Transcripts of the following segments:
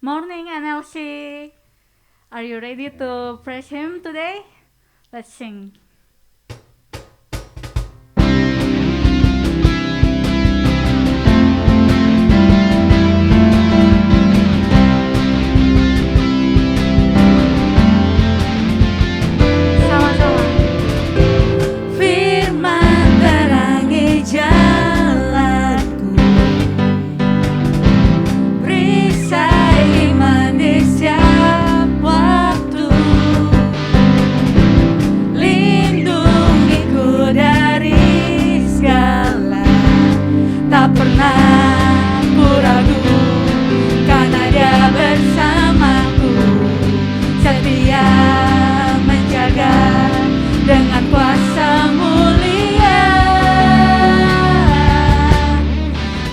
Morning, NLC. Are you ready to praise Him today? Let's sing. Sama-sama. Firman terangi jalanku, perisai iman di setiap waktu, lindungiku dari segala, tak pernah ku ragu, karena Dia bersamaku, setia menjaga dengan kuasa mulia.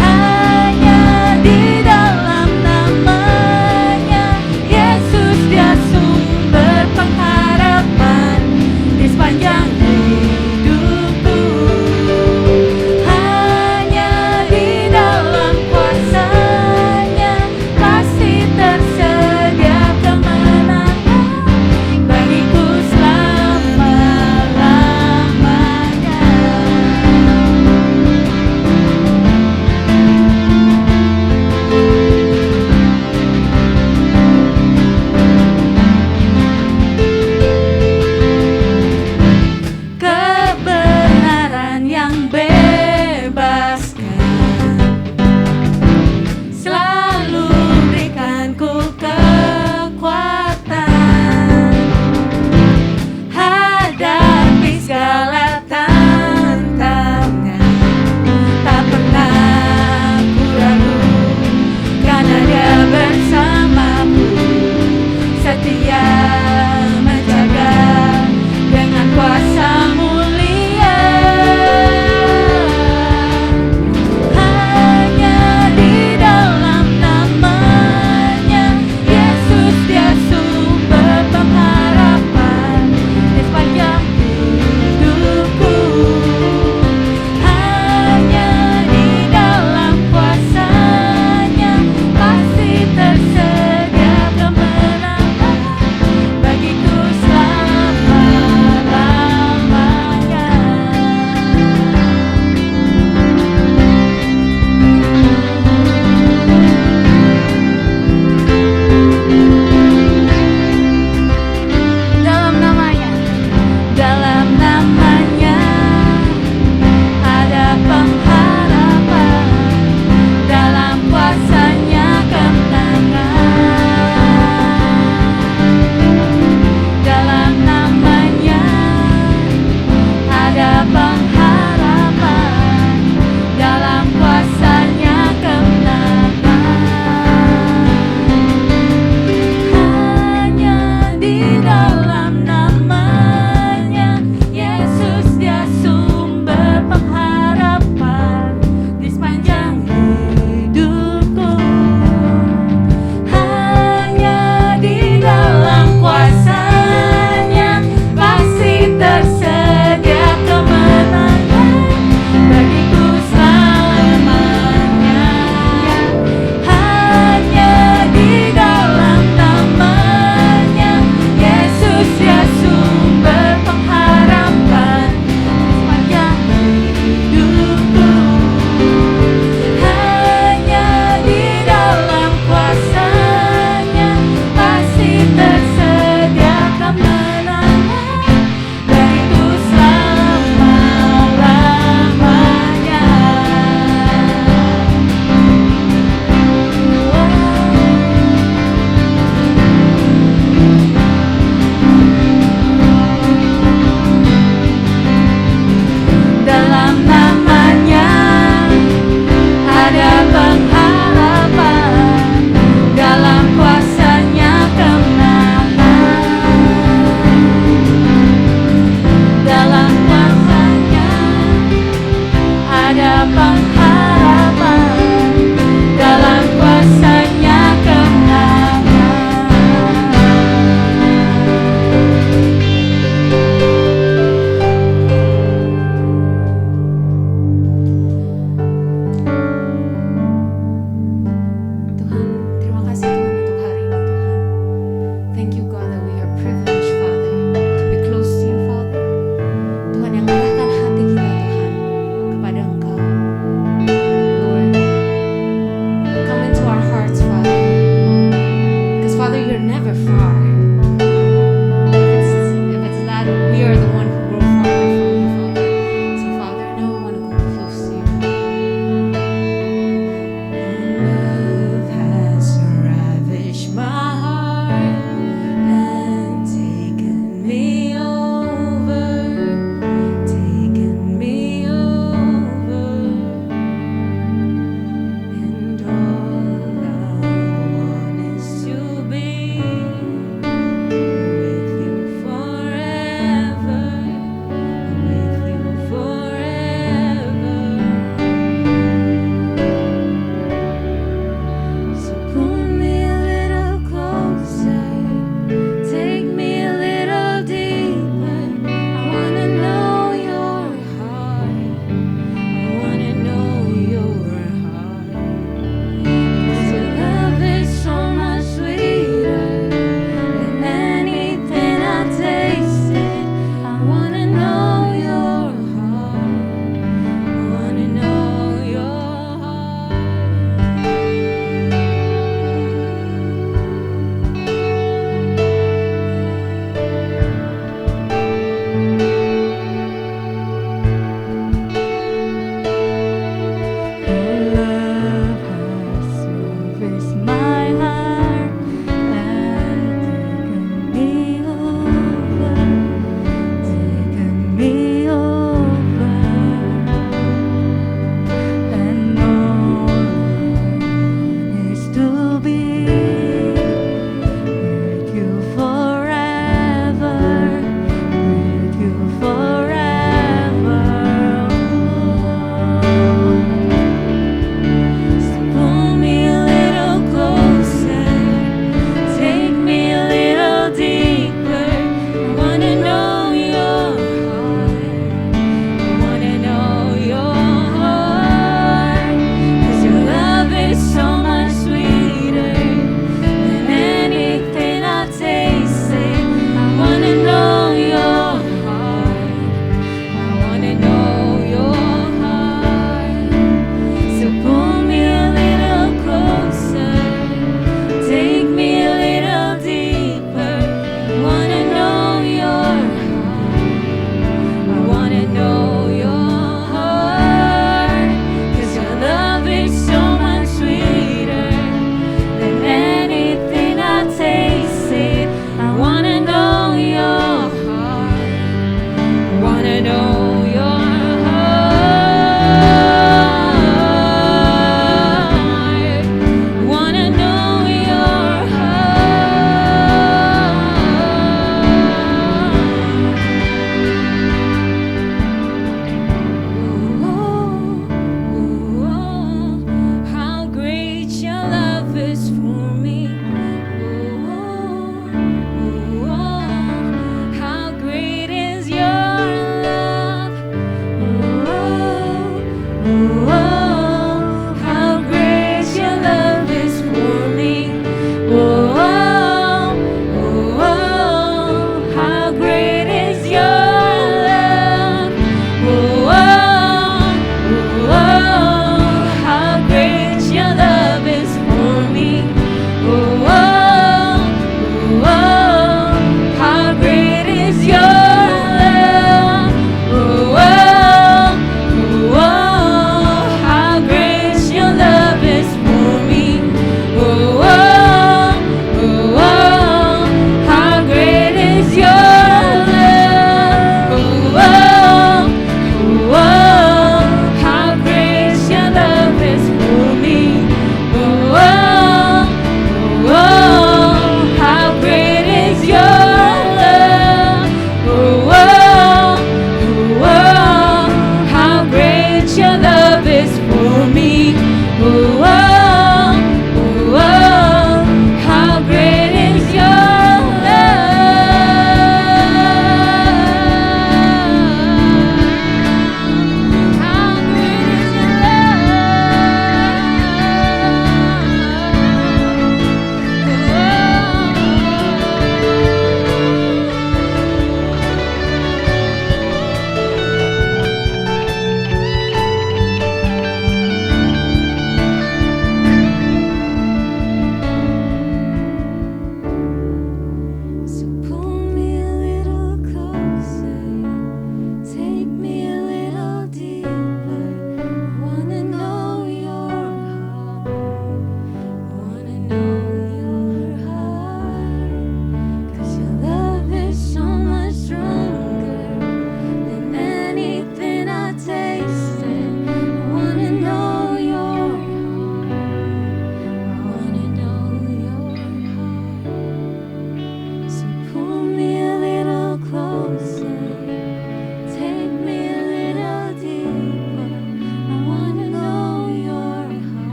Hanya di dalam nama-Nya Yesus, Dia sumber pengharapan di sepanjang hidupku. Hanya di dalam kuasa-Nya pasti tersedia kemenangan bagiku selalu.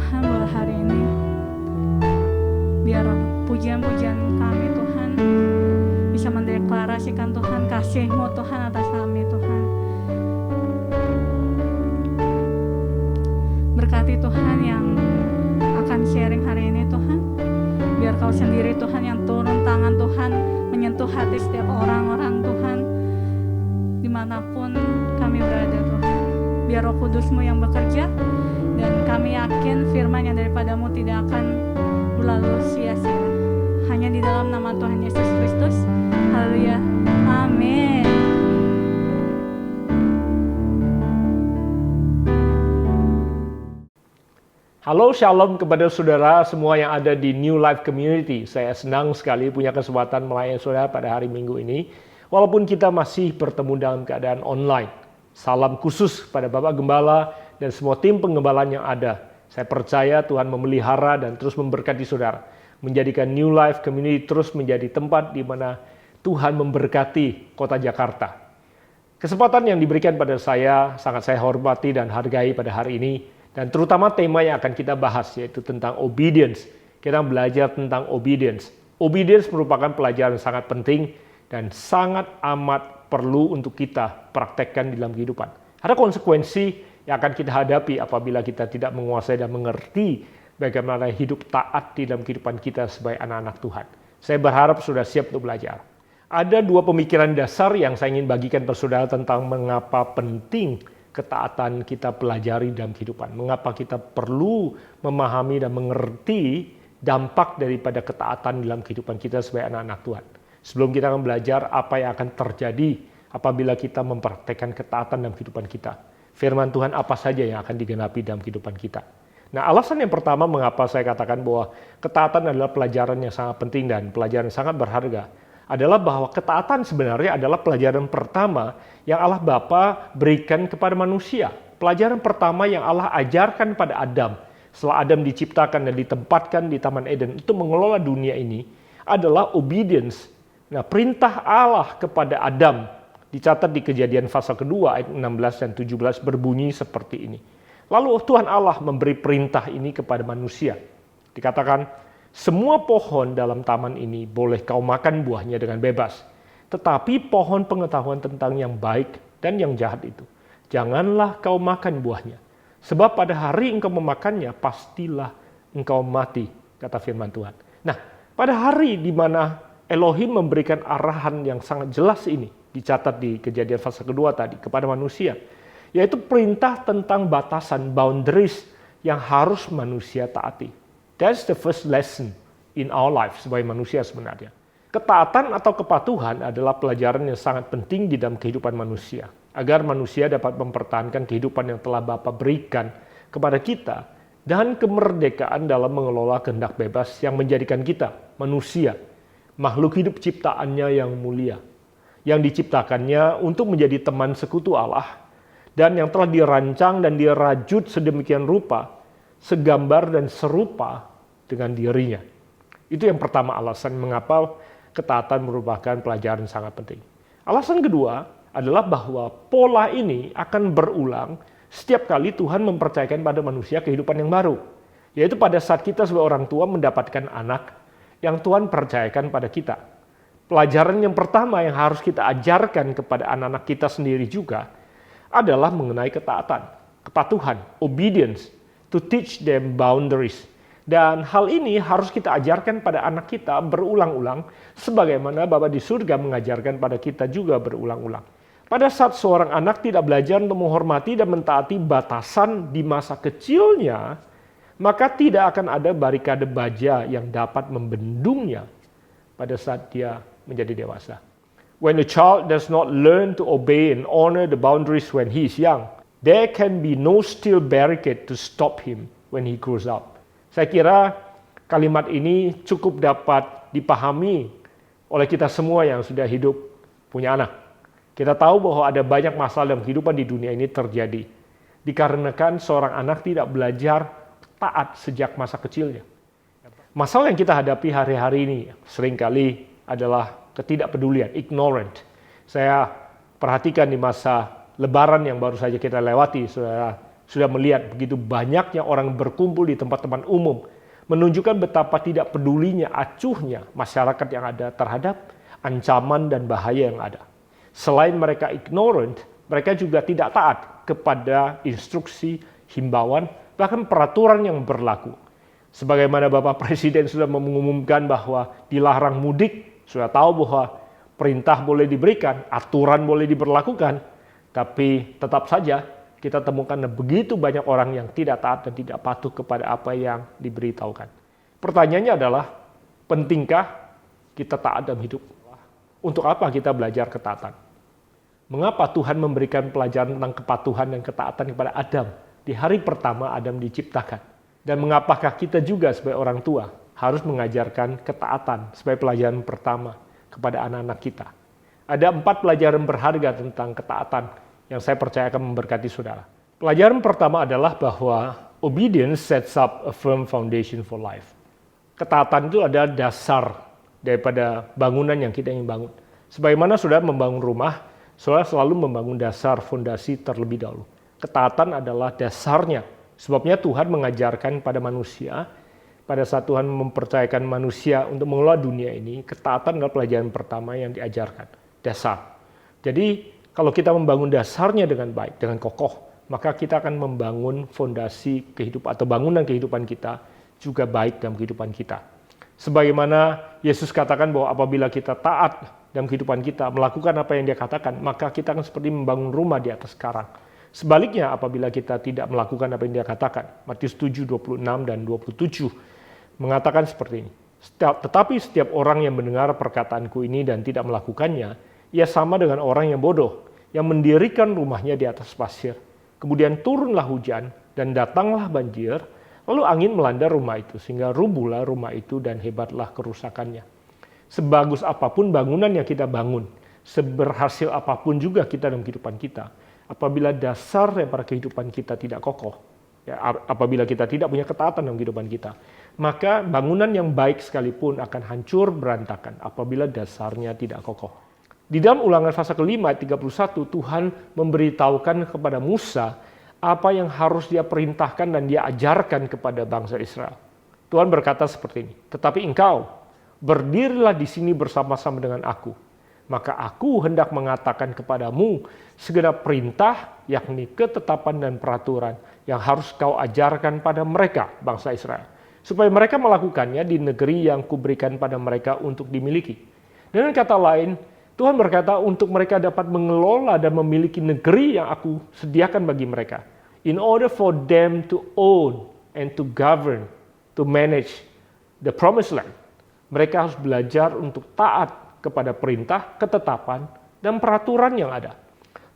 Tuhan buat hari ini. Biar pujian-pujian kami Tuhan bisa mendeklarasikan Tuhan kasih-Mu Tuhan atas kami Tuhan. Berkati Tuhan yang akan sharing hari ini Tuhan. Biar Kau sendiri Tuhan yang turun tangan Tuhan, menyentuh hati setiap orang-orang Tuhan, dimanapun kami berada Tuhan. Biar Roh Kudus-Mu yang bekerja, dan kami yakin firman yang daripada-Mu tidak akan berlalu sia-sia. Hanya di dalam nama Tuhan Yesus Kristus. Haleluya. Amin. Halo, shalom kepada saudara semua yang ada di New Life Community. Saya senang sekali punya kesempatan melayani saudara pada hari Minggu ini. Walaupun kita masih bertemu dalam keadaan online. Salam khusus pada Bapak Gembala dan semua tim pengembalaan yang ada. Saya percaya Tuhan memelihara dan terus memberkati saudara. Menjadikan New Life Community terus menjadi tempat di mana Tuhan memberkati kota Jakarta. Kesempatan yang diberikan pada saya sangat saya hormati dan hargai pada hari ini. Dan terutama tema yang akan kita bahas yaitu tentang obedience. Kita belajar tentang obedience. Obedience merupakan pelajaran sangat penting dan sangat amat perlu untuk kita praktekkan di dalam kehidupan. Ada konsekuensi yang akan kita hadapi apabila kita tidak menguasai dan mengerti bagaimana hidup taat di dalam kehidupan kita sebagai anak-anak Tuhan. Saya berharap sudah siap untuk belajar. Ada dua pemikiran dasar yang saya ingin bagikan kepada saudara tentang mengapa penting ketaatan kita pelajari dalam kehidupan. Mengapa kita perlu memahami dan mengerti dampak daripada ketaatan dalam kehidupan kita sebagai anak-anak Tuhan. Sebelum kita akan belajar apa yang akan terjadi apabila kita mempraktekkan ketaatan dalam kehidupan kita. Firman Tuhan apa saja yang akan digenapi dalam kehidupan kita. Nah, alasan yang pertama mengapa saya katakan bahwa ketaatan adalah pelajaran yang sangat penting dan pelajaran yang sangat berharga adalah bahwa ketaatan sebenarnya adalah pelajaran pertama yang Allah Bapa berikan kepada manusia. Pelajaran pertama yang Allah ajarkan pada Adam setelah Adam diciptakan dan ditempatkan di Taman Eden untuk mengelola dunia ini adalah obedience. Nah, perintah Allah kepada Adam dicatat di Kejadian pasal kedua ayat 16 dan 17 berbunyi seperti ini. Lalu Tuhan Allah memberi perintah ini kepada manusia. Dikatakan, semua pohon dalam taman ini boleh kau makan buahnya dengan bebas. Tetapi pohon pengetahuan tentang yang baik dan yang jahat itu, janganlah kau makan buahnya. Sebab pada hari engkau memakannya, pastilah engkau mati, kata firman Tuhan. Nah, pada hari di mana Elohim memberikan arahan yang sangat jelas ini, dicatat di Kejadian pasal kedua tadi, kepada manusia, yaitu perintah tentang batasan, boundaries yang harus manusia taati. That's the first lesson in our life sebagai manusia sebenarnya. Ketaatan atau kepatuhan adalah pelajaran yang sangat penting di dalam kehidupan manusia. Agar manusia dapat mempertahankan kehidupan yang telah Bapa berikan kepada kita dan kemerdekaan dalam mengelola kehendak bebas yang menjadikan kita, manusia, makhluk hidup ciptaannya yang mulia. Yang diciptakannya untuk menjadi teman sekutu Allah dan yang telah dirancang dan dirajut sedemikian rupa, segambar dan serupa dengan dirinya. Itu yang pertama alasan mengapa ketaatan merupakan pelajaran sangat penting. Alasan kedua adalah bahwa pola ini akan berulang setiap kali Tuhan mempercayakan pada manusia kehidupan yang baru. Yaitu pada saat kita sebagai orang tua mendapatkan anak yang Tuhan percayakan pada kita. Pelajaran yang pertama yang harus kita ajarkan kepada anak-anak kita sendiri juga adalah mengenai ketaatan, kepatuhan, obedience, to teach them boundaries. Dan hal ini harus kita ajarkan pada anak kita berulang-ulang, sebagaimana Bapa di surga mengajarkan pada kita juga berulang-ulang. Pada saat seorang anak tidak belajar untuk menghormati dan mentaati batasan di masa kecilnya, maka tidak akan ada barikade baja yang dapat membendungnya pada saat dia menjadi dewasa. When a child does not learn to obey and honor the boundaries when he is young, there can be no steel barricade to stop him when he grows up. Saya kira kalimat ini cukup dapat dipahami oleh kita semua yang sudah hidup punya anak. Kita tahu bahwa ada banyak masalah dalam kehidupan di dunia ini terjadi dikarenakan seorang anak tidak belajar taat sejak masa kecilnya. Masalah yang kita hadapi hari-hari ini seringkali adalah ketidakpedulian, ignorant. Saya perhatikan di masa Lebaran yang baru saja kita lewati, saudara, sudah melihat begitu banyaknya orang berkumpul di tempat-tempat umum, menunjukkan betapa tidak pedulinya, acuhnya masyarakat yang ada terhadap ancaman dan bahaya yang ada. Selain mereka ignorant, mereka juga tidak taat kepada instruksi, himbauan, bahkan peraturan yang berlaku. Sebagaimana Bapak Presiden sudah mengumumkan bahwa dilarang mudik, sudah tahu bahwa perintah boleh diberikan, aturan boleh diberlakukan, tapi tetap saja kita temukan begitu banyak orang yang tidak taat dan tidak patuh kepada apa yang diberitahukan. Pertanyaannya adalah, pentingkah kita taat dalam hidup? Untuk apa kita belajar ketaatan? Mengapa Tuhan memberikan pelajaran tentang kepatuhan dan ketaatan kepada Adam di hari pertama Adam diciptakan? Dan mengapakah kita juga sebagai orang tua harus mengajarkan ketaatan sebagai pelajaran pertama kepada anak-anak kita? Ada 4 pelajaran berharga tentang ketaatan yang saya percaya akan memberkati saudara. Pelajaran pertama adalah bahwa obedience sets up a firm foundation for life. Ketaatan itu adalah dasar daripada bangunan yang kita ingin bangun. Sebagaimana saudara membangun rumah, saudara selalu membangun dasar fondasi terlebih dahulu. Ketaatan adalah dasarnya. Sebabnya Tuhan mengajarkan pada manusia, pada saat Tuhan mempercayakan manusia untuk mengelola dunia ini, ketaatan adalah pelajaran pertama yang diajarkan. Dasar. Jadi, kalau kita membangun dasarnya dengan baik, dengan kokoh, maka kita akan membangun fondasi kehidupan atau bangunan kehidupan kita juga baik dalam kehidupan kita. Sebagaimana Yesus katakan bahwa apabila kita taat dalam kehidupan kita, melakukan apa yang Dia katakan, maka kita akan seperti membangun rumah di atas karang. Sebaliknya apabila kita tidak melakukan apa yang Dia katakan, Matius 7:26 dan 27 mengatakan seperti ini. Tetapi setiap orang yang mendengar perkataanku ini dan tidak melakukannya, ia sama dengan orang yang bodoh, yang mendirikan rumahnya di atas pasir. Kemudian turunlah hujan dan datanglah banjir, lalu angin melanda rumah itu, sehingga rubuhlah rumah itu dan hebatlah kerusakannya. Sebagus apapun bangunan yang kita bangun, seberhasil apapun juga kita dalam kehidupan kita, apabila dasar daripada kehidupan kita tidak kokoh, ya, apabila kita tidak punya ketaatan dalam kehidupan kita, maka bangunan yang baik sekalipun akan hancur berantakan apabila dasarnya tidak kokoh. Di dalam Ulangan pasal ke-5 ayat 31, Tuhan memberitahukan kepada Musa apa yang harus Dia perintahkan dan Dia ajarkan kepada bangsa Israel. Tuhan berkata seperti ini, tetapi engkau berdirilah di sini bersama-sama dengan aku, maka aku hendak mengatakan kepadamu segenap perintah, yakni ketetapan dan peraturan yang harus kau ajarkan pada mereka, bangsa Israel, supaya mereka melakukannya di negeri yang kuberikan pada mereka untuk dimiliki. Dengan kata lain, Tuhan berkata untuk mereka dapat mengelola dan memiliki negeri yang aku sediakan bagi mereka. In order for them to own and to govern, to manage the promised land, mereka harus belajar untuk taat kepada perintah, ketetapan, dan peraturan yang ada.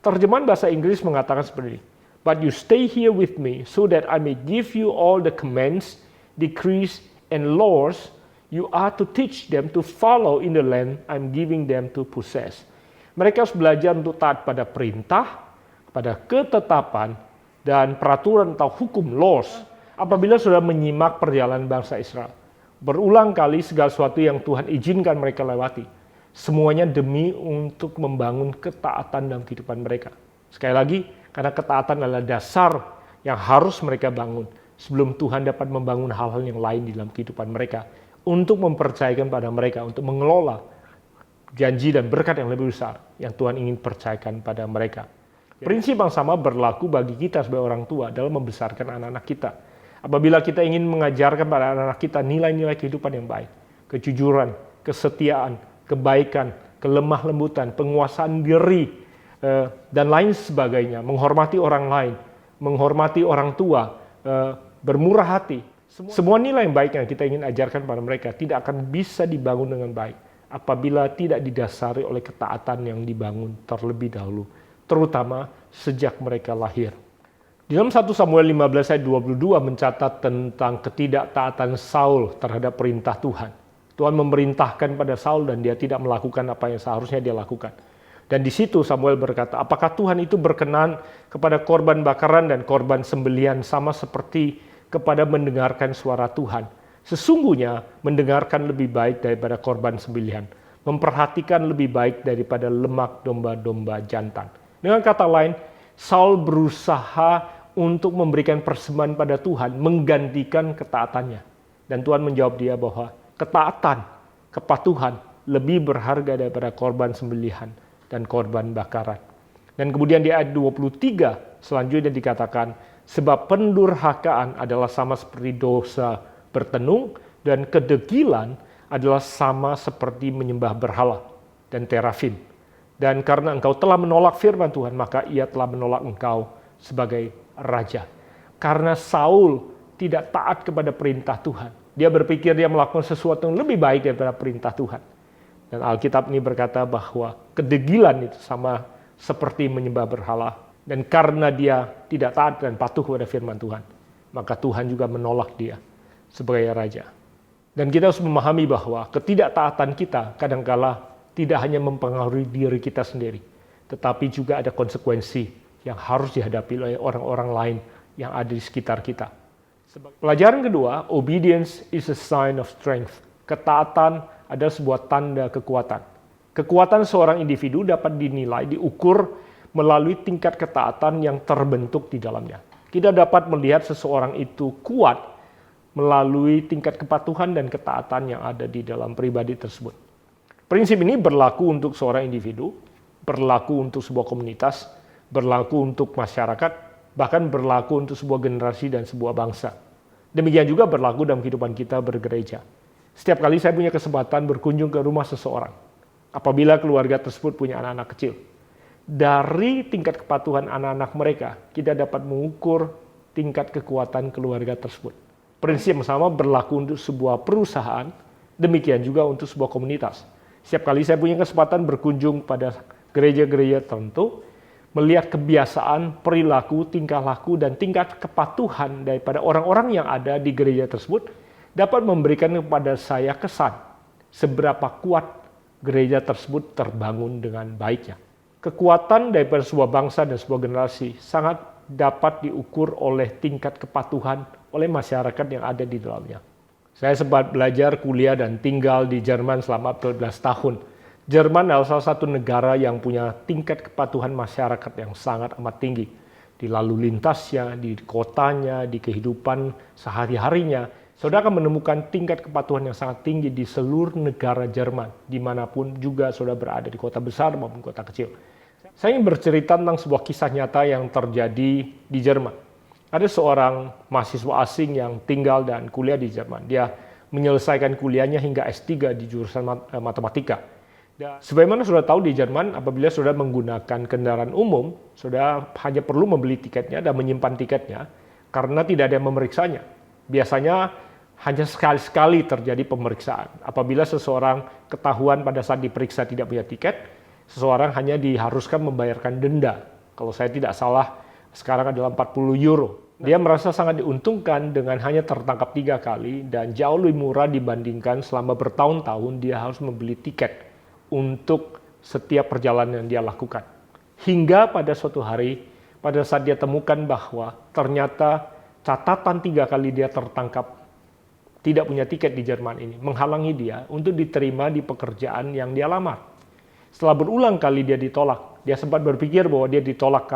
Terjemahan bahasa Inggris mengatakan seperti ini, but you stay here with me so that I may give you all the commands, decrees, and laws you are to teach them to follow in the land I'm giving them to possess. Mereka harus belajar untuk taat pada perintah, pada ketetapan, dan peraturan atau hukum, laws, apabila sudah menyimak perjalanan bangsa Israel. Berulang kali segala sesuatu yang Tuhan izinkan mereka lewati, semuanya demi untuk membangun ketaatan dalam kehidupan mereka. Sekali lagi, karena ketaatan adalah dasar yang harus mereka bangun sebelum Tuhan dapat membangun hal-hal yang lain di dalam kehidupan mereka, untuk mempercayakan pada mereka, untuk mengelola janji dan berkat yang lebih besar yang Tuhan ingin percayakan pada mereka. Prinsip yang sama berlaku bagi kita sebagai orang tua dalam membesarkan anak-anak kita. Apabila kita ingin mengajarkan pada anak-anak kita nilai-nilai kehidupan yang baik, kejujuran, kesetiaan, kebaikan, kelemah lembutan, penguasaan diri, dan lain sebagainya, menghormati orang lain, menghormati orang tua, bermurah hati, semua nilai yang baik yang kita ingin ajarkan pada mereka tidak akan bisa dibangun dengan baik apabila tidak didasari oleh ketaatan yang dibangun terlebih dahulu, terutama sejak mereka lahir. Di dalam 1 Samuel 15 ayat 22 mencatat tentang ketidaktaatan Saul terhadap perintah Tuhan. Tuhan memerintahkan pada Saul dan dia tidak melakukan apa yang seharusnya dia lakukan. Dan di situ Samuel berkata, apakah Tuhan itu berkenan kepada korban bakaran dan korban sembelihan sama seperti kepada mendengarkan suara Tuhan? Sesungguhnya mendengarkan lebih baik daripada korban sembelihan, memperhatikan lebih baik daripada lemak domba-domba jantan. Dengan kata lain, Saul berusaha untuk memberikan persembahan pada Tuhan menggantikan ketaatannya. Dan Tuhan menjawab dia bahwa ketaatan, kepatuhan lebih berharga daripada korban sembelihan dan korban bakaran. Dan kemudian di ayat 23 selanjutnya dikatakan, sebab pendurhakaan adalah sama seperti dosa bertenung, dan kedegilan adalah sama seperti menyembah berhala dan terafim. Dan karena engkau telah menolak firman Tuhan, maka ia telah menolak engkau sebagai raja. Karena Saul tidak taat kepada perintah Tuhan. Dia berpikir dia melakukan sesuatu yang lebih baik daripada perintah Tuhan. Dan Alkitab ini berkata bahwa kedegilan itu sama seperti menyembah berhala. Dan karena dia tidak taat dan patuh kepada firman Tuhan, maka Tuhan juga menolak dia sebagai raja. Dan kita harus memahami bahwa ketidaktaatan kita kadangkala tidak hanya mempengaruhi diri kita sendiri, tetapi juga ada konsekuensi yang harus dihadapi oleh orang-orang lain yang ada di sekitar kita. Pelajaran kedua, obedience is a sign of strength. Ketaatan adalah sebuah tanda kekuatan. Kekuatan seorang individu dapat dinilai, diukur melalui tingkat ketaatan yang terbentuk di dalamnya. Kita dapat melihat seseorang itu kuat melalui tingkat kepatuhan dan ketaatan yang ada di dalam pribadi tersebut. Prinsip ini berlaku untuk seorang individu, berlaku untuk sebuah komunitas, berlaku untuk masyarakat, bahkan berlaku untuk sebuah generasi dan sebuah bangsa. Demikian juga berlaku dalam kehidupan kita bergereja. Setiap kali saya punya kesempatan berkunjung ke rumah seseorang, apabila keluarga tersebut punya anak-anak kecil, dari tingkat kepatuhan anak-anak mereka, kita dapat mengukur tingkat kekuatan keluarga tersebut. Prinsip yang sama berlaku untuk sebuah perusahaan, demikian juga untuk sebuah komunitas. Setiap kali saya punya kesempatan berkunjung pada gereja-gereja tertentu, melihat kebiasaan, perilaku, tingkah laku, dan tingkat kepatuhan daripada orang-orang yang ada di gereja tersebut, dapat memberikan kepada saya kesan seberapa kuat gereja tersebut terbangun dengan baiknya. Kekuatan daripada sebuah bangsa dan sebuah generasi sangat dapat diukur oleh tingkat kepatuhan oleh masyarakat yang ada di dalamnya. Saya sempat belajar, kuliah, dan tinggal di Jerman selama 14 tahun. Jerman adalah salah satu negara yang punya tingkat kepatuhan masyarakat yang sangat amat tinggi. Di lalu lintasnya, di kotanya, di kehidupan sehari-harinya, saudara akan menemukan tingkat kepatuhan yang sangat tinggi di seluruh negara Jerman, dimanapun juga saudara berada, di kota besar maupun kota kecil. Saya ingin bercerita tentang sebuah kisah nyata yang terjadi di Jerman. Ada seorang mahasiswa asing yang tinggal dan kuliah di Jerman. Dia menyelesaikan kuliahnya hingga S3 di jurusan matematika. Sebagaimana saudara tahu di Jerman, apabila saudara menggunakan kendaraan umum, saudara hanya perlu membeli tiketnya dan menyimpan tiketnya karena tidak ada yang memeriksanya. Biasanya hanya sekali-sekali terjadi pemeriksaan. Apabila seseorang ketahuan pada saat diperiksa tidak punya tiket, seseorang hanya diharuskan membayarkan denda. Kalau saya tidak salah, sekarang adalah 40 euro. Dia merasa sangat diuntungkan dengan hanya tertangkap 3 kali dan jauh lebih murah dibandingkan selama bertahun-tahun dia harus membeli tiket untuk setiap perjalanan yang dia lakukan. Hingga pada suatu hari, pada saat dia temukan bahwa ternyata catatan 3 kali dia tertangkap tidak punya tiket di Jerman ini menghalangi dia untuk diterima di pekerjaan yang dia lamar. Setelah berulang kali dia ditolak, dia sempat berpikir bahwa dia ditolak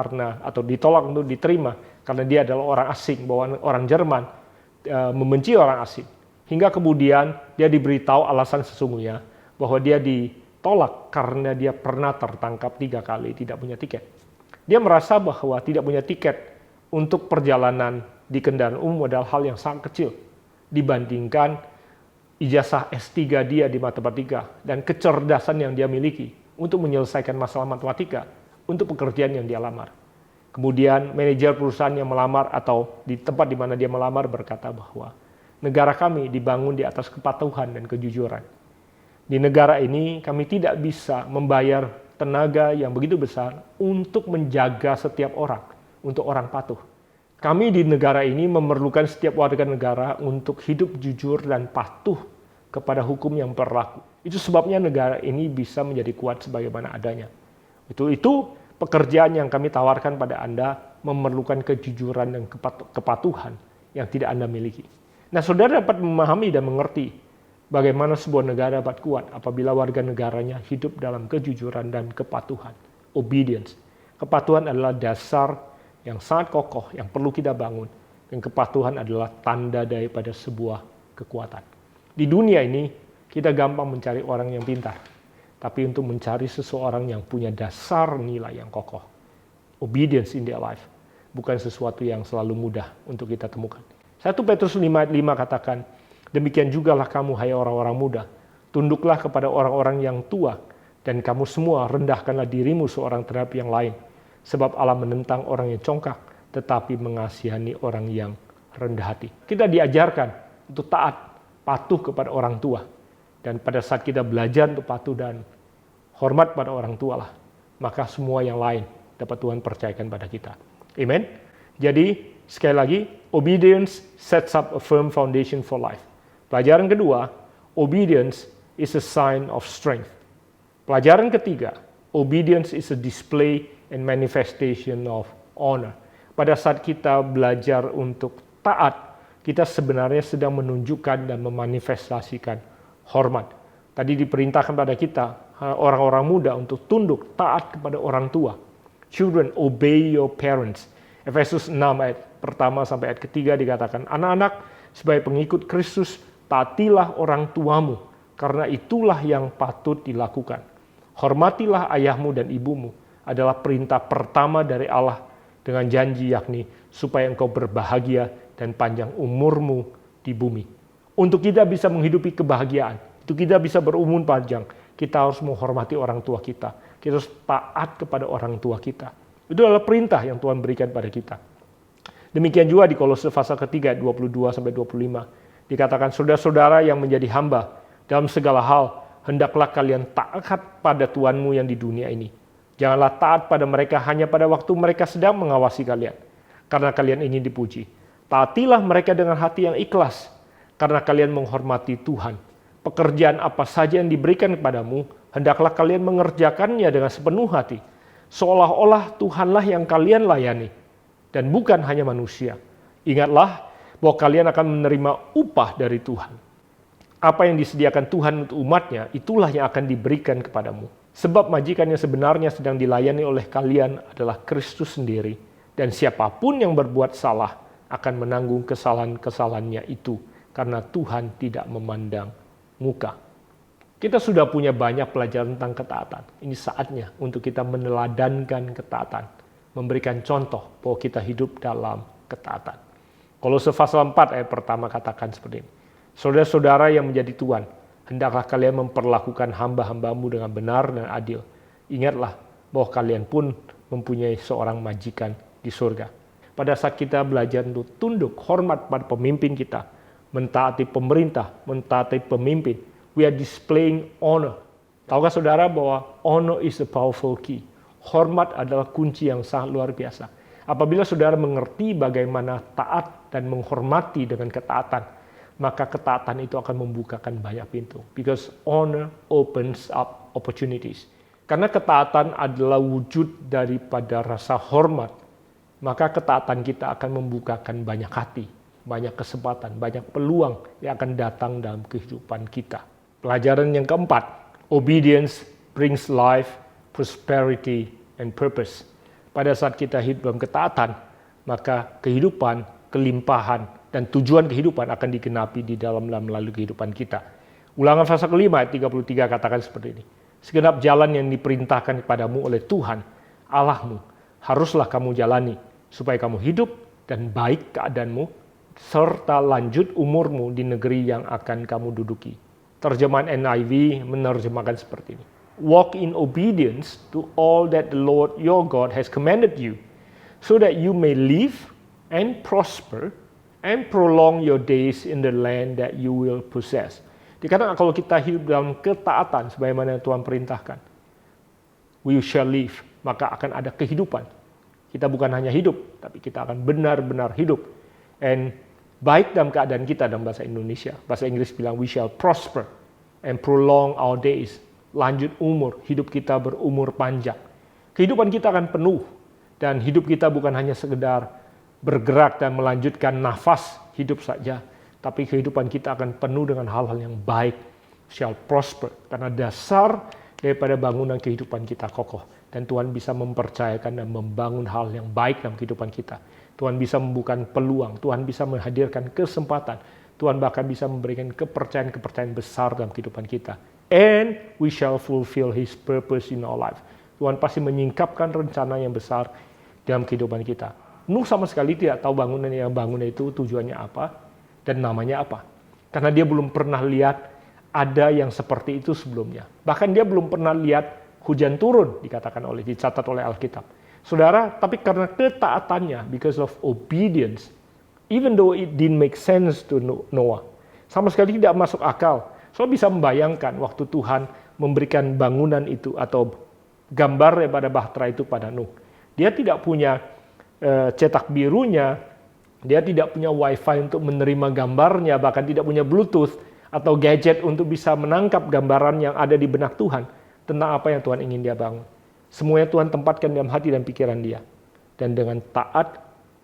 ditolak untuk diterima karena dia adalah orang asing, bahwa orang Jerman membenci orang asing. Hingga kemudian dia diberitahu alasan sesungguhnya bahwa dia ditolak karena dia pernah tertangkap 3 kali tidak punya tiket. Dia merasa bahwa tidak punya tiket untuk perjalanan di kendaraan umum adalah hal yang sangat kecil dibandingkan ijazah S3 dia di matematika dan kecerdasan yang dia miliki untuk menyelesaikan masalah matematika untuk pekerjaan yang dia lamar. Kemudian manajer perusahaan yang melamar atau di tempat di mana dia melamar berkata bahwa negara kami dibangun di atas kepatuhan dan kejujuran. Di negara ini kami tidak bisa membayar tenaga yang begitu besar untuk menjaga setiap orang, untuk orang patuh. Kami di negara ini memerlukan setiap warga negara untuk hidup jujur dan patuh kepada hukum yang berlaku. Itu sebabnya negara ini bisa menjadi kuat sebagaimana adanya. Itu pekerjaan yang kami tawarkan pada Anda memerlukan kejujuran dan kepatuhan yang tidak Anda miliki. Nah, saudara dapat memahami dan mengerti bagaimana sebuah negara dapat kuat apabila warga negaranya hidup dalam kejujuran dan kepatuhan. Obedience. Kepatuhan adalah dasar yang sangat kokoh yang perlu kita bangun. Dan kepatuhan adalah tanda daripada sebuah kekuatan. Di dunia ini kita gampang mencari orang yang pintar. Tapi untuk mencari seseorang yang punya dasar nilai yang kokoh, obedience in their life, bukan sesuatu yang selalu mudah untuk kita temukan. 1 Petrus 5 ayat 5 katakan, demikian jugalah kamu hai orang-orang muda, tunduklah kepada orang-orang yang tua, dan kamu semua rendahkanlah dirimu seorang terhadap yang lain. Sebab Allah menentang orang yang congkak, tetapi mengasihani orang yang rendah hati. Kita diajarkan untuk taat, patuh kepada orang tua. Dan pada saat kita belajar untuk patuh dan hormat pada orang tua lah, maka semua yang lain dapat Tuhan percayakan pada kita. Amen. Jadi, sekali lagi, obedience sets up a firm foundation for life. Pelajaran kedua, obedience is a sign of strength. Pelajaran ketiga, obedience is a display and manifestation of honor. Pada saat kita belajar untuk taat, kita sebenarnya sedang menunjukkan dan memanifestasikan hormat. Tadi diperintahkan pada kita, orang-orang muda, untuk tunduk, taat kepada orang tua. Children, obey your parents. Efesus 6 ayat pertama sampai ayat ketiga dikatakan, anak-anak, sebagai pengikut Kristus, taatilah orang tuamu, karena itulah yang patut dilakukan. Hormatilah ayahmu dan ibumu, adalah perintah pertama dari Allah dengan janji yakni supaya engkau berbahagia dan panjang umurmu di bumi. Untuk kita bisa menghidupi kebahagiaan, untuk kita bisa berumur panjang, kita harus menghormati orang tua kita. Kita harus taat kepada orang tua kita. Itu adalah perintah yang Tuhan berikan pada kita. Demikian juga di Kolose pasal ketiga 22-25 dikatakan, saudara-saudara yang menjadi hamba dalam segala hal, hendaklah kalian taat pada Tuhanmu yang di dunia ini. Janganlah taat pada mereka hanya pada waktu mereka sedang mengawasi kalian, karena kalian ingin dipuji. Taatilah mereka dengan hati yang ikhlas, karena kalian menghormati Tuhan. Pekerjaan apa saja yang diberikan kepadamu, hendaklah kalian mengerjakannya dengan sepenuh hati, seolah-olah Tuhanlah yang kalian layani, dan bukan hanya manusia. Ingatlah bahwa kalian akan menerima upah dari Tuhan. Apa yang disediakan Tuhan untuk umatnya, itulah yang akan diberikan kepadamu. Sebab majikan yang sebenarnya sedang dilayani oleh kalian adalah Kristus sendiri, dan siapapun yang berbuat salah akan menanggung kesalahan-kesalahannya itu, karena Tuhan tidak memandang muka. Kita sudah punya banyak pelajaran tentang ketaatan. Ini saatnya untuk kita meneladankan ketaatan, memberikan contoh bahwa kita hidup dalam ketaatan. Kolose pasal 4 ayat pertama katakan seperti ini. Saudara-saudara yang menjadi tuan, hendaklah kalian memperlakukan hamba-hambamu dengan benar dan adil. Ingatlah bahwa kalian pun mempunyai seorang majikan di surga. Pada saat kita belajar untuk tunduk, hormat pada pemimpin kita, mentaati pemerintah, mentaati pemimpin, we are displaying honor. Tahukah saudara bahwa honor is a powerful key. Hormat adalah kunci yang sangat luar biasa. Apabila saudara mengerti bagaimana taat dan menghormati dengan ketaatan, maka ketaatan itu akan membukakan banyak pintu. Because honor opens up opportunities. Karena ketaatan adalah wujud daripada rasa hormat, maka ketaatan kita akan membukakan banyak hati, banyak kesempatan, banyak peluang yang akan datang dalam kehidupan kita. Pelajaran yang keempat, obedience brings life, prosperity, and purpose. Pada saat kita hidup dalam ketaatan, maka kehidupan, kelimpahan, dan tujuan kehidupan akan digenapi di dalam melalui kehidupan kita. Ulangan pasal kelima ayat 33 katakan seperti ini. Segenap jalan yang diperintahkan kepadamu oleh Tuhan, Allahmu, haruslah kamu jalani, supaya kamu hidup dan baik keadaanmu, serta lanjut umurmu di negeri yang akan kamu duduki. Terjemahan NIV menerjemahkan seperti ini. Walk in obedience to all that the Lord your God has commanded you, so that you may live and prosper, and prolong your days in the land that you will possess. Dikatakan kalau kita hidup dalam ketaatan sebagaimana Tuhan perintahkan, we shall live, maka akan ada kehidupan. Kita bukan hanya hidup, tapi kita akan benar-benar hidup. And baik dalam keadaan kita dalam bahasa Indonesia. Bahasa Inggris bilang we shall prosper and prolong our days. Lanjut umur, hidup kita berumur panjang. Kehidupan kita akan penuh, dan hidup kita bukan hanya sekedar bergerak dan melanjutkan nafas hidup saja, tapi kehidupan kita akan penuh dengan hal-hal yang baik, shall prosper, karena dasar daripada bangunan kehidupan kita kokoh. Dan Tuhan bisa mempercayakan dan membangun hal yang baik dalam kehidupan kita. Tuhan bisa membuka peluang, Tuhan bisa menghadirkan kesempatan, Tuhan bahkan bisa memberikan kepercayaan-kepercayaan besar dalam kehidupan kita. And we shall fulfill His purpose in our life. Tuhan pasti menyingkapkan rencana yang besar dalam kehidupan kita. Nuh sama sekali tidak tahu bangunan yang bangun itu tujuannya apa dan namanya apa. Karena dia belum pernah lihat ada yang seperti itu sebelumnya. Bahkan dia belum pernah lihat hujan turun, dicatat oleh Alkitab. Saudara, tapi karena ketaatannya, because of obedience, even though it didn't make sense to Noah, sama sekali tidak masuk akal. So bisa membayangkan waktu Tuhan memberikan bangunan itu atau gambar daripada bahtera itu pada Nuh. Dia tidak punya cetak birunya, dia tidak punya wifi untuk menerima gambarnya, bahkan tidak punya Bluetooth atau gadget untuk bisa menangkap gambaran yang ada di benak Tuhan tentang apa yang Tuhan ingin dia bangun. Semuanya Tuhan tempatkan dalam hati dan pikiran dia. Dan dengan taat,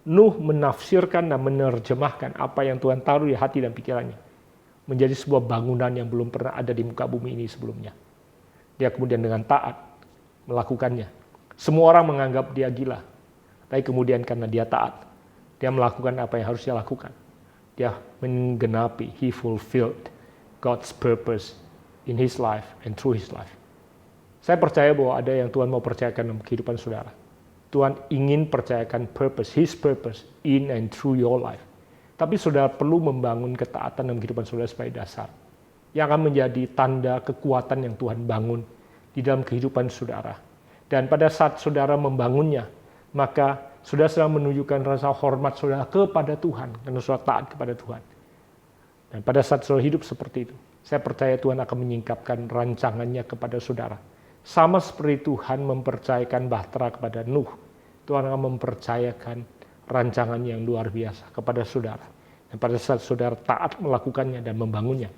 Nuh menafsirkan dan menerjemahkan apa yang Tuhan taruh di hati dan pikirannya. Menjadi sebuah bangunan yang belum pernah ada di muka bumi ini sebelumnya. Dia kemudian dengan taat melakukannya. Semua orang menganggap dia gila. Tapi kemudian karena dia taat, dia melakukan apa yang harus dia lakukan. Dia menggenapi, he fulfilled God's purpose in his life and through his life. Saya percaya bahwa ada yang Tuhan mau percayakan dalam kehidupan saudara. Tuhan ingin percayakan purpose, his purpose in and through your life. Tapi saudara perlu membangun ketaatan dalam kehidupan saudara sebagai dasar. Yang akan menjadi tanda kekuatan yang Tuhan bangun di dalam kehidupan saudara. Dan pada saat saudara membangunnya, maka saudara sedang menunjukkan rasa hormat saudara kepada Tuhan. Karena saudara taat kepada Tuhan. Dan pada saat saudara hidup seperti itu, saya percaya Tuhan akan menyingkapkan rancangannya kepada saudara. Sama seperti Tuhan mempercayakan bahtera kepada Nuh, Tuhan akan mempercayakan rancangan yang luar biasa kepada saudara. Dan pada saat saudara taat melakukannya dan membangunnya,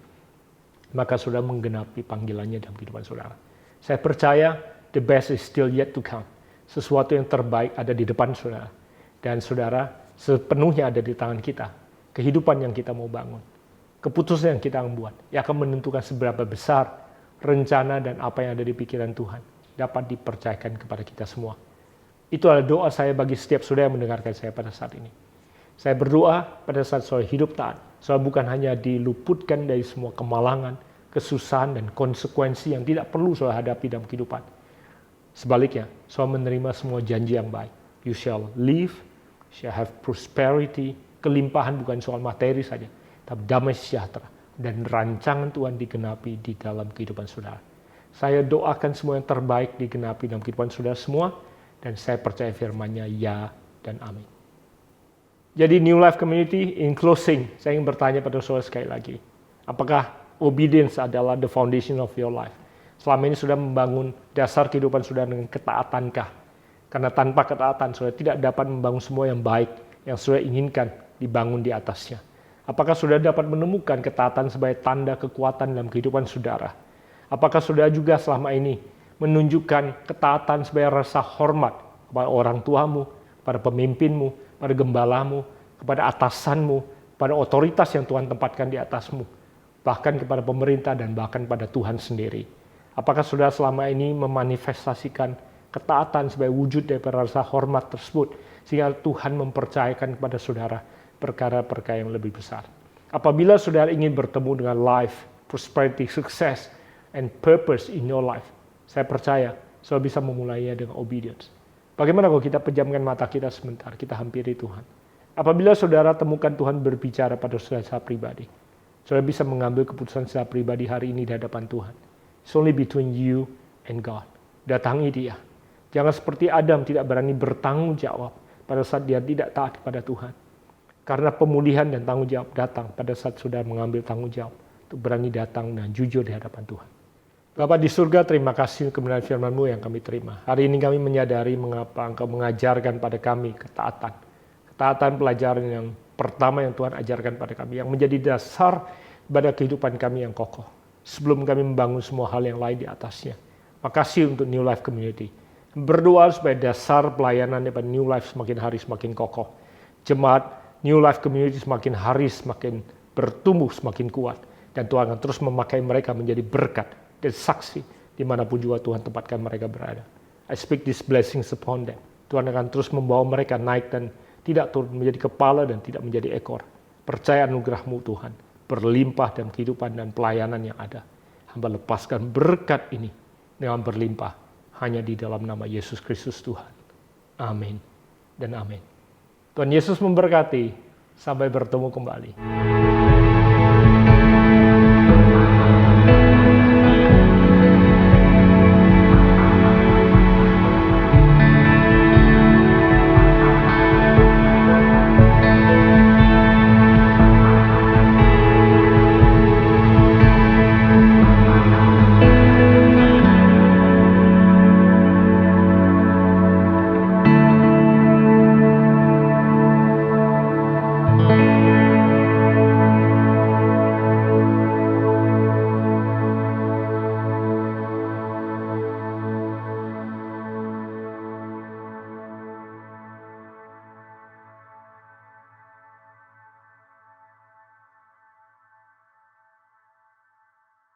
maka saudara menggenapi panggilannya dalam kehidupan saudara. Saya percaya the best is still yet to come. Sesuatu yang terbaik ada di depan saudara. Dan saudara sepenuhnya ada di tangan kita. Kehidupan yang kita mau bangun. Keputusan yang kita buat. Yang akan menentukan seberapa besar rencana dan apa yang ada di pikiran Tuhan dapat dipercayakan kepada kita semua. Itu adalah doa saya bagi setiap saudara yang mendengarkan saya pada saat ini. Saya berdoa pada saat saudara hidup taat. Saudara bukan hanya diluputkan dari semua kemalangan, kesusahan, dan konsekuensi yang tidak perlu saudara hadapi dalam kehidupan. Sebaliknya, saudara menerima semua janji yang baik. You shall live, shall have prosperity, kelimpahan bukan soal materi saja, tapi damai sejahtera. Dan rancangan Tuhan digenapi di dalam kehidupan saudara. Saya doakan semua yang terbaik digenapi dalam kehidupan saudara semua, dan saya percaya firman-Nya ya dan amin. Jadi New Life Community, in closing, saya ingin bertanya pada saudara sekali lagi. Apakah obedience adalah the foundation of your life? Selama ini sudah membangun dasar kehidupan saudara dengan ketaatankah? Karena tanpa ketaatan saudara tidak dapat membangun semua yang baik yang saudara inginkan dibangun di atasnya. Apakah saudara dapat menemukan ketaatan sebagai tanda kekuatan dalam kehidupan saudara? Apakah saudara juga selama ini menunjukkan ketaatan sebagai rasa hormat kepada orang tuamu, pada pemimpinmu, pada gembalamu, kepada atasanmu, pada otoritas yang Tuhan tempatkan di atasmu, bahkan kepada pemerintah dan bahkan pada Tuhan sendiri? Apakah saudara selama ini memanifestasikan ketaatan sebagai wujud daripada rasa hormat tersebut, sehingga Tuhan mempercayakan kepada saudara perkara-perkara yang lebih besar? Apabila saudara ingin bertemu dengan life, prosperity, success, and purpose in your life, saya percaya saudara bisa memulainya dengan obedience. Bagaimana kalau kita pejamkan mata kita sebentar, kita hampiri Tuhan. Apabila saudara temukan Tuhan berbicara pada saudara secara pribadi, saudara bisa mengambil keputusan secara pribadi hari ini di hadapan Tuhan. It's only between you and God. Datangi Dia. Jangan seperti Adam tidak berani bertanggung jawab pada saat dia tidak taat kepada Tuhan. Karena pemulihan dan tanggung jawab datang pada saat saudara mengambil tanggung jawab untuk berani datang dan jujur di hadapan Tuhan. Bapa di surga, terima kasih kebenaran firman-Mu yang kami terima. Hari ini kami menyadari mengapa Engkau mengajarkan pada kami ketaatan. Ketaatan pelajaran yang pertama yang Tuhan ajarkan pada kami, yang menjadi dasar pada kehidupan kami yang kokoh. Sebelum kami membangun semua hal yang lain di atasnya. Makasih untuk New Life Community. Berdoa supaya dasar pelayanan daripada New Life semakin hari semakin kokoh. Jemaat New Life Community semakin hari semakin bertumbuh, semakin kuat. Dan Tuhan akan terus memakai mereka menjadi berkat dan saksi dimanapun juga Tuhan tempatkan mereka berada. I speak these blessings upon them. Tuhan akan terus membawa mereka naik dan tidak turun menjadi kepala dan tidak menjadi ekor. Percaya anugerah-Mu Tuhan, berlimpah dalam kehidupan dan pelayanan yang ada. Hamba lepaskan berkat ini dengan berlimpah hanya di dalam nama Yesus Kristus Tuhan. Amin dan amin. Tuhan Yesus memberkati. Sampai bertemu kembali.